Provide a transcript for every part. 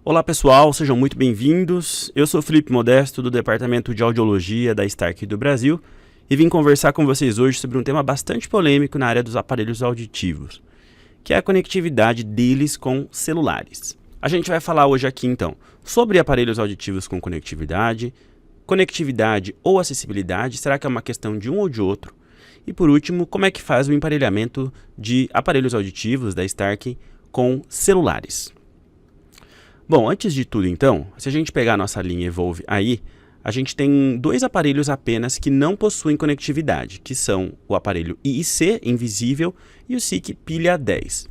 Olá pessoal, sejam muito bem-vindos. Eu sou Felipe Modesto do Departamento de Audiologia da Stark do Brasil e vim conversar com vocês hoje sobre um tema bastante polêmico na área dos aparelhos auditivos, que é a conectividade deles com celulares. A gente vai falar hoje aqui então sobre aparelhos auditivos com conectividade ou acessibilidade, será que é uma questão de um ou de outro? E por último, como é que faz o emparelhamento de aparelhos auditivos da Stark com celulares? Bom, antes de tudo então, se a gente pegar a nossa linha Evolve aí, a gente tem dois aparelhos apenas que não possuem conectividade, que são o aparelho IIC invisível e o SIC Pilha 10.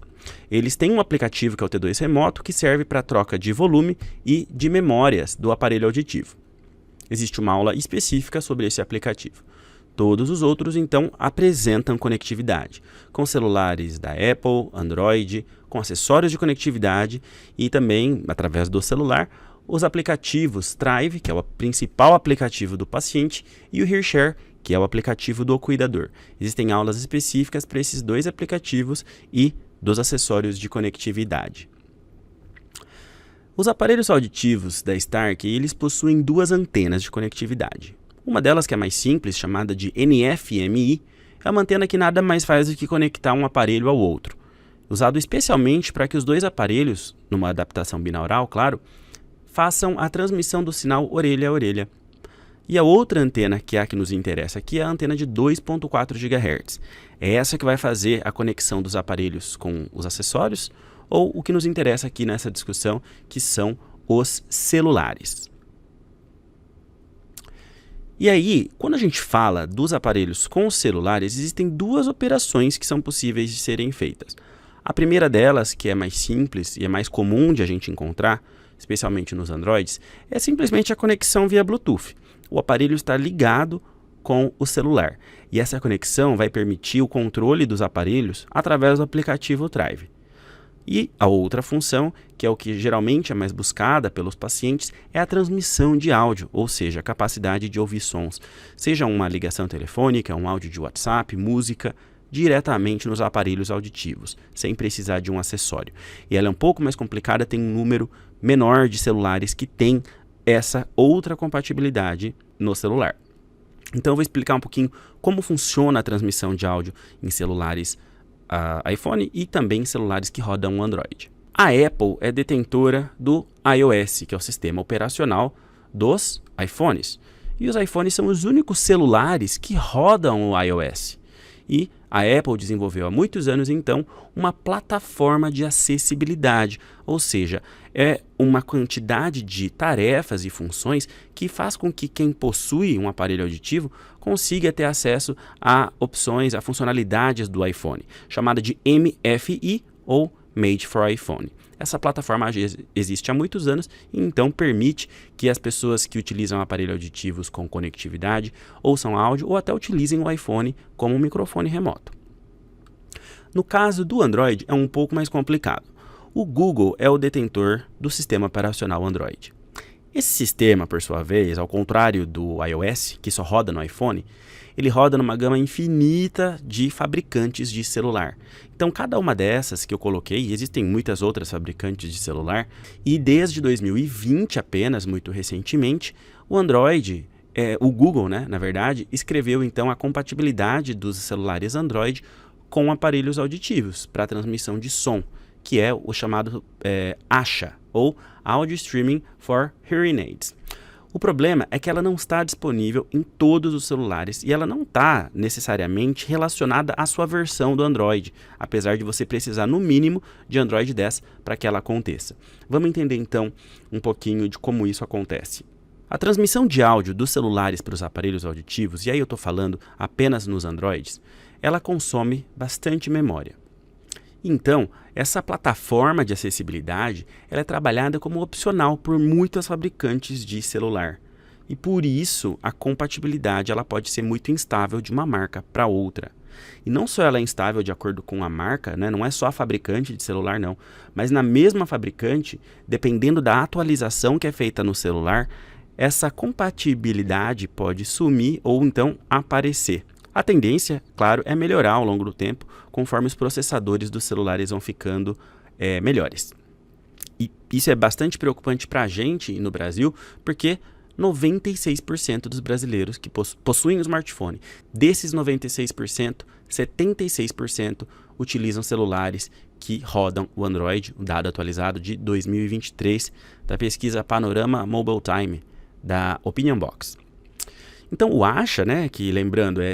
Eles têm um aplicativo que é o T2 Remoto, que serve para troca de volume e de memórias do aparelho auditivo. Existe uma aula específica sobre esse aplicativo. Todos os outros, então, apresentam conectividade, com celulares da Apple, Android, com acessórios de conectividade e também, através do celular, os aplicativos Thrive, que é o principal aplicativo do paciente, e o HearShare, que é o aplicativo do cuidador. Existem aulas específicas para esses dois aplicativos e dos acessórios de conectividade. Os aparelhos auditivos da Stark, eles possuem duas antenas de conectividade. Uma delas, que é mais simples, chamada de NFMi, é uma antena que nada mais faz do que conectar um aparelho ao outro, usado especialmente para que os dois aparelhos, numa adaptação binaural, claro, façam a transmissão do sinal orelha a orelha. E a outra antena, que é a que nos interessa aqui, é a antena de 2.4 GHz. É essa que vai fazer a conexão dos aparelhos com os acessórios, ou o que nos interessa aqui nessa discussão, que são os celulares. E aí, quando a gente fala dos aparelhos com os celulares, existem duas operações que são possíveis de serem feitas. A primeira delas, que é mais simples e é mais comum de a gente encontrar, especialmente nos Androids, é simplesmente a conexão via Bluetooth. O aparelho está ligado com o celular. E essa conexão vai permitir o controle dos aparelhos através do aplicativo Thrive. E a outra função, que é o que geralmente é mais buscada pelos pacientes, é a transmissão de áudio, ou seja, a capacidade de ouvir sons, seja uma ligação telefônica, um áudio de WhatsApp, música, diretamente nos aparelhos auditivos, sem precisar de um acessório. E ela é um pouco mais complicada, tem um número menor de celulares que tem essa outra compatibilidade no celular. Então eu vou explicar um pouquinho como funciona a transmissão de áudio em celulares iPhone e também celulares que rodam Android. A Apple é detentora do iOS, que é o sistema operacional dos iPhones. E os iPhones são os únicos celulares que rodam o iOS. E a Apple desenvolveu há muitos anos, então, uma plataforma de acessibilidade, ou seja, é uma quantidade de tarefas e funções que faz com que quem possui um aparelho auditivo consiga ter acesso a opções, a funcionalidades do iPhone, chamada de MFI ou Made for iPhone. Essa plataforma existe há muitos anos e então permite que as pessoas que utilizam aparelhos auditivos com conectividade ouçam áudio ou até utilizem o iPhone como um microfone remoto. No caso do Android é um pouco mais complicado. O Google é o detentor do sistema operacional Android. Esse sistema, por sua vez, ao contrário do iOS, que só roda no iPhone, ele roda numa gama infinita de fabricantes de celular. Então, cada uma dessas que eu coloquei, existem muitas outras fabricantes de celular, e desde 2020 apenas, muito recentemente, o Android, o Google, na verdade, escreveu então a compatibilidade dos celulares Android com aparelhos auditivos para transmissão de som, que é o chamado ASHA, ou Audio Streaming for Hearing Aids. O problema é que ela não está disponível em todos os celulares e ela não está necessariamente relacionada à sua versão do Android, apesar de você precisar no mínimo de Android 10 para que ela aconteça. Vamos entender então um pouquinho de como isso acontece. A transmissão de áudio dos celulares para os aparelhos auditivos, e aí eu estou falando apenas nos Androids, ela consome bastante memória. Então, essa plataforma de acessibilidade ela é trabalhada como opcional por muitas fabricantes de celular. E por isso, a compatibilidade ela pode ser muito instável de uma marca para outra. E não só ela é instável de acordo com a marca, não é só a fabricante de celular não, mas na mesma fabricante, dependendo da atualização que é feita no celular, essa compatibilidade pode sumir ou então aparecer. A tendência, claro, é melhorar ao longo do tempo, conforme os processadores dos celulares vão ficando melhores. E isso é bastante preocupante para a gente no Brasil, porque 96% dos brasileiros que possuem um smartphone, desses 96%, 76% utilizam celulares que rodam o Android, um dado atualizado de 2023 da pesquisa Panorama Mobile Time da Opinion Box. Então o ASHA, né, que lembrando é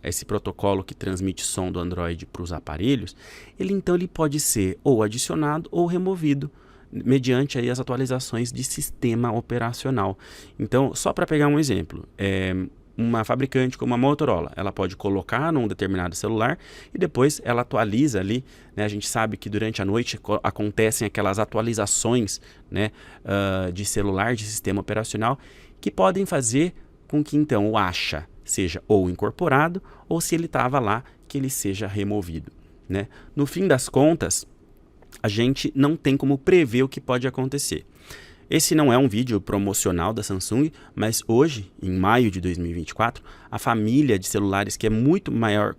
esse protocolo que transmite som do Android para os aparelhos, ele pode ser ou adicionado ou removido mediante aí as atualizações de sistema operacional. Então, só para pegar um exemplo, uma fabricante como a Motorola, ela pode colocar num determinado celular e depois ela atualiza ali, né? A gente sabe que durante a noite acontecem aquelas atualizações, né, de celular, de sistema operacional, que podem fazer com que então o ASHA seja ou incorporado ou, se ele estava lá, que ele seja removido, né? No fim das contas, a gente não tem como prever o que pode acontecer. Esse não é um vídeo promocional da Samsung, mas hoje, em maio de 2024, a família de celulares que é muito maior,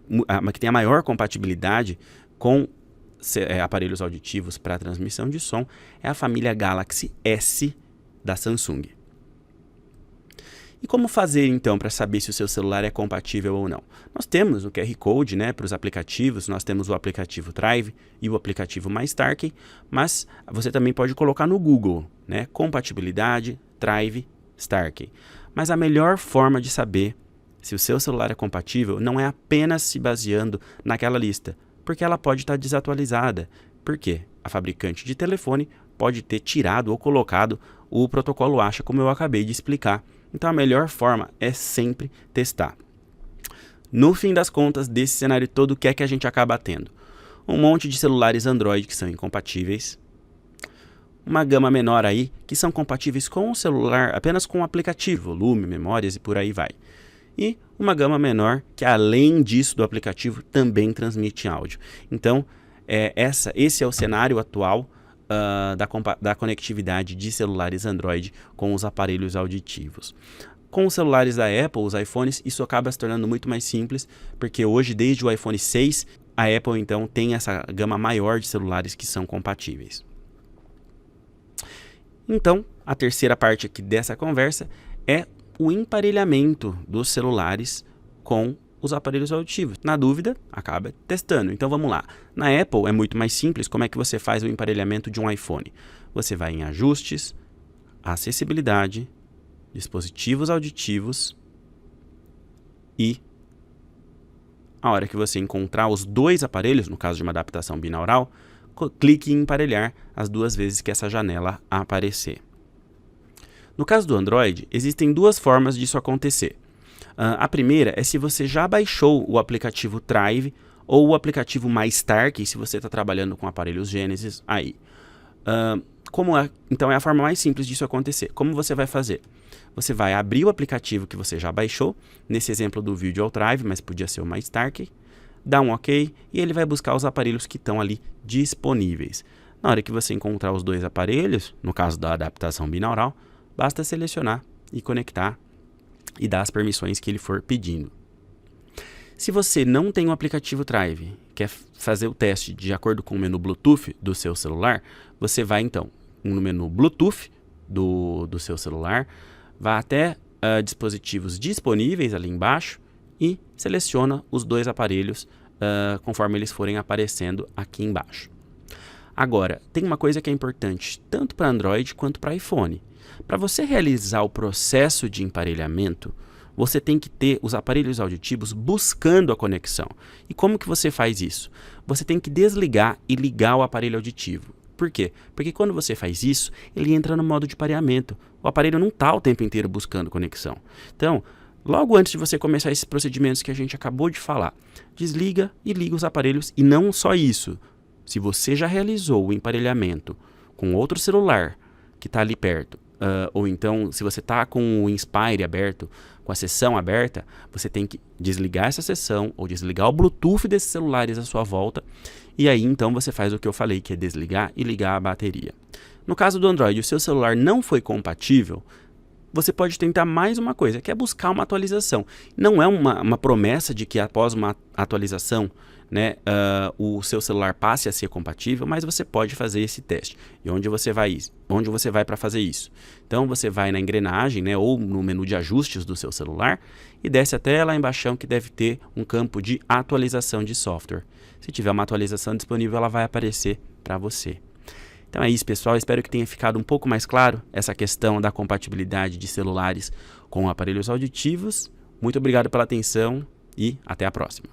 que tem a maior compatibilidade com aparelhos auditivos para transmissão de som, é a família Galaxy S da Samsung. E como fazer então para saber se o seu celular é compatível ou não? Nós temos o QR Code, né, para os aplicativos, nós temos o aplicativo Drive e o aplicativo MyStarkey, mas você também pode colocar no Google, né, compatibilidade, Drive, Starkey. Mas a melhor forma de saber se o seu celular é compatível não é apenas se baseando naquela lista, porque ela pode estar desatualizada. Por quê? A fabricante de telefone pode ter tirado ou colocado o protocolo ASHA, como eu acabei de explicar. Então a melhor forma é sempre testar. No fim das contas, desse cenário todo, o que é que a gente acaba tendo? Um monte de celulares Android que são incompatíveis, uma gama menor aí que são compatíveis com o celular apenas com o aplicativo, volume, memórias e por aí vai. E uma gama menor que, além disso do aplicativo, também transmite áudio. Então esse é o cenário atual da conectividade de celulares Android com os aparelhos auditivos. Com os celulares da Apple, os iPhones, isso acaba se tornando muito mais simples, porque hoje, desde o iPhone 6, a Apple então tem essa gama maior de celulares que são compatíveis. Então, a terceira parte aqui dessa conversa é o emparelhamento dos celulares com os aparelhos auditivos. Na dúvida, acaba testando. Então vamos lá. Na Apple é muito mais simples. Como é que você faz o emparelhamento de um iPhone? Você vai em ajustes, acessibilidade, dispositivos auditivos e a hora que você encontrar os dois aparelhos, no caso de uma adaptação binaural, clique em emparelhar as duas vezes que essa janela aparecer. No caso do Android, existem duas formas disso acontecer. A primeira é se você já baixou o aplicativo Drive ou o aplicativo MyStarkey, se você está trabalhando com aparelhos Genesis aí. Então é a forma mais simples disso acontecer. Como você vai fazer? Você vai abrir o aplicativo que você já baixou, nesse exemplo do vídeo é o Drive, mas podia ser o MyStarkey, dá um OK e ele vai buscar os aparelhos que estão ali disponíveis. Na hora que você encontrar os dois aparelhos, no caso da adaptação binaural, basta selecionar e conectar e dar as permissões que ele for pedindo. Se você não tem o aplicativo Drive, quer fazer o teste de acordo com o menu Bluetooth do seu celular, você vai então no menu Bluetooth do seu celular, vai até dispositivos disponíveis ali embaixo e seleciona os dois aparelhos conforme eles forem aparecendo aqui embaixo. Agora, tem uma coisa que é importante tanto para Android quanto para iPhone. Para você realizar o processo de emparelhamento, você tem que ter os aparelhos auditivos buscando a conexão. E como que você faz isso? Você tem que desligar e ligar o aparelho auditivo. Por quê? Porque quando você faz isso, ele entra no modo de pareamento. O aparelho não está o tempo inteiro buscando conexão. Então, logo antes de você começar esses procedimentos que a gente acabou de falar, desliga e liga os aparelhos. E não só isso. Se você já realizou o emparelhamento com outro celular que está ali perto, ou então se você está com o Inspire aberto, com a sessão aberta, você tem que desligar essa sessão ou desligar o Bluetooth desses celulares à sua volta. E aí então você faz o que eu falei, que é desligar e ligar a bateria. No caso do Android, o seu celular não foi compatível, você pode tentar mais uma coisa, que é buscar uma atualização. Não é uma promessa de que após uma atualização, né, o seu celular passe a ser compatível, mas você pode fazer esse teste. E onde você vai? Onde você vai para fazer isso? Então você vai na engrenagem, né, ou no menu de ajustes do seu celular e desce até lá embaixo que deve ter um campo de atualização de software. Se tiver uma atualização disponível, ela vai aparecer para você. Então é isso, pessoal. Espero que tenha ficado um pouco mais claro essa questão da compatibilidade de celulares com aparelhos auditivos. Muito obrigado pela atenção e até a próxima.